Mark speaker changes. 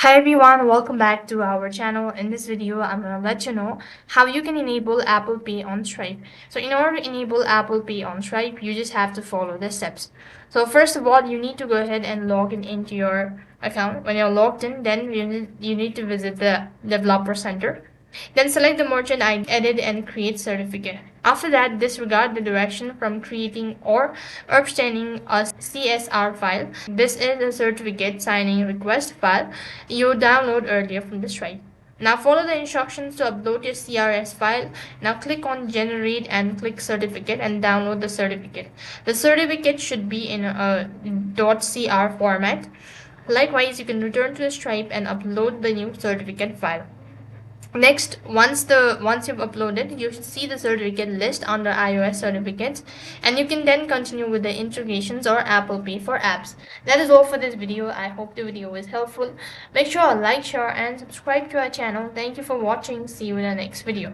Speaker 1: Hi everyone, welcome back to our channel. In this video, I'm gonna let you know how you can enable Apple Pay on Stripe. So in order to enable Apple Pay on Stripe, you just have to follow the steps. So first of all, you need to go ahead and log in into your account. When you're logged in, then you need to visit the Developer Center. Then select the merchant ID, edit and create certificate. After that, disregard the direction from creating or obtaining a CSR file. This is a certificate signing request file you download earlier from the Stripe. Now follow the instructions to upload your CRS file. Now click on generate and click certificate and download the certificate. The certificate should be in a .cr format. Likewise, you can return to the Stripe and upload the new certificate file. Next, once you've uploaded, you should see the certificate list under iOS certificates, and you can then continue with the integrations or Apple Pay for apps. That is all for this video. I hope the video was helpful. Make sure to like, share, and subscribe to our channel. Thank you for watching. See you in the next video.